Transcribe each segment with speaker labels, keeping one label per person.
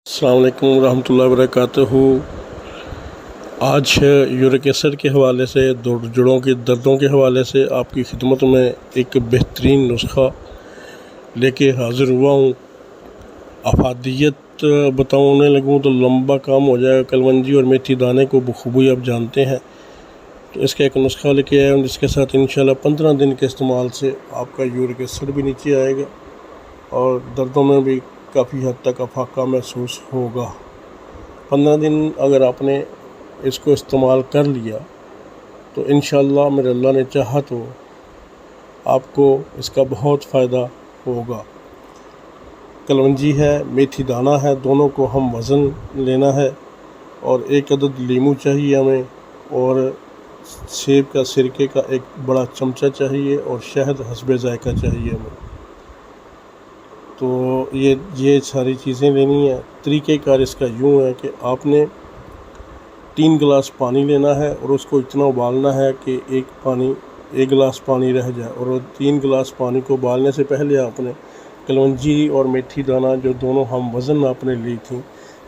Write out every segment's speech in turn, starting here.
Speaker 1: السلام علیکم ورحمۃ اللہ وبرکاتہ۔ آج یورک ایسڈ کے حوالے سے جوڑوں کے دردوں کے حوالے سے آپ کی خدمت میں ایک بہترین نسخہ لے کے حاضر ہوا ہوں۔ افادیت بتانے لگوں تو لمبا کام ہو جائے گا۔ کلونجی اور میتھی دانے کو بخوبی آپ جانتے ہیں، تو اس کا ایک نسخہ لے کے آیا ہوں جس کے ساتھ انشاءاللہ 15 دن کے استعمال سے آپ کا یورک ایسڈ بھی نیچے آئے گا اور دردوں میں بھی کافی حد تک افاقہ محسوس ہوگا۔ 15 دن اگر آپ نے اس کو استعمال کر لیا تو انشاءاللہ میرے اللہ نے چاہا تو آپ کو اس کا بہت فائدہ ہوگا۔ کلونجی ہے، میتھی دانہ ہے، دونوں کو ہم وزن لینا ہے اور 1 عدد لیمو چاہیے ہمیں، اور سیب کا سرکے کا ایک بڑا چمچہ چاہیے، اور شہد حسب ذائقہ چاہیے ہمیں۔ تو یہ ساری چیزیں لینی ہے۔ طریقہ کار اس کا یوں ہے کہ آپ نے 3 گلاس پانی لینا ہے اور اس کو اتنا ابالنا ہے کہ ایک گلاس پانی رہ جائے، اور 3 گلاس پانی کو ابالنے سے پہلے آپ نے کلونجی اور میتھی دانہ جو دونوں ہم وزن آپ نے لی تھیں،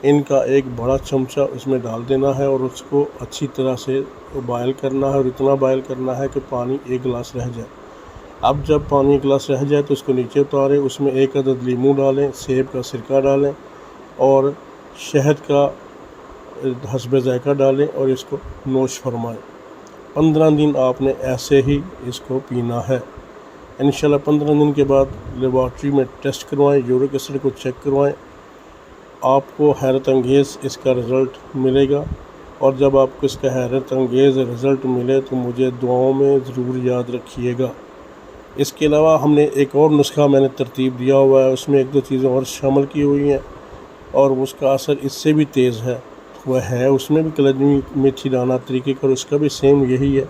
Speaker 1: ان کا ایک بڑا چمچہ اس میں ڈال دینا ہے اور اس کو اچھی طرح سے بوائل کرنا ہے، اور اتنا بوائل کرنا ہے کہ پانی 1 گلاس رہ جائے۔ اب جب پانی 1 گلاس رہ جائے تو اس کو نیچے اتاریں، اس میں 1 عدد لیمو ڈالیں، سیب کا سرکہ ڈالیں اور شہد کا حسب ذائقہ ڈالیں اور اس کو نوش فرمائیں۔ 15 دن آپ نے ایسے ہی اس کو پینا ہے۔ انشاءاللہ 15 دن کے بعد لیبارٹری میں ٹیسٹ کروائیں، یورک ایسڈ کو چیک کروائیں، آپ کو حیرت انگیز اس کا رزلٹ ملے گا۔ اور جب آپ کو اس کا حیرت انگیز رزلٹ ملے تو مجھے دعاؤں میں ضرور یاد رکھیے گا۔ اس کے علاوہ ہم نے ایک اور نسخہ میں نے ترتیب دیا ہوا ہے، اس میں 1-2 چیزیں اور شامل کی ہوئی ہیں اور اس کا اثر اس سے بھی تیز ہے۔ وہ ہے اس میں بھی کلونجی میتھی دانہ طریقے کا، اس کا بھی سیم یہی ہے،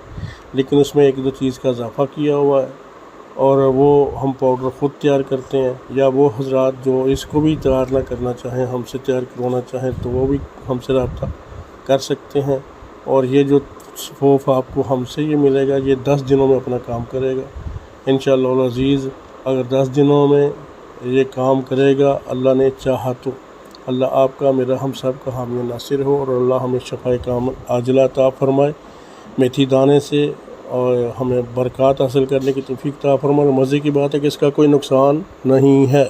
Speaker 1: لیکن اس میں 1-2 چیز کا اضافہ کیا ہوا ہے، اور وہ ہم پاؤڈر خود تیار کرتے ہیں، یا وہ حضرات جو اس کو بھی تیار نہ کرنا چاہیں، ہم سے تیار کروانا چاہیں تو وہ بھی ہم سے رابطہ کر سکتے ہیں۔ اور یہ جو صفوف آپ کو ہم سے یہ ملے گا، یہ 10 دنوں میں اپنا کام کرے گا انشاءاللہ العزیز۔ اگر 10 دنوں میں یہ کام کرے گا، اللہ نے چاہا تو، اللہ آپ کا میرا ہم سب کا حامی و ناصر ہو، اور اللہ ہمیں شفائے کامل عاجلہ عطا فرمائے میتھی دانے سے، اور ہمیں برکات حاصل کرنے کی توفیق عطا فرمائے۔ مزے کی بات ہے کہ اس کا کوئی نقصان نہیں ہے۔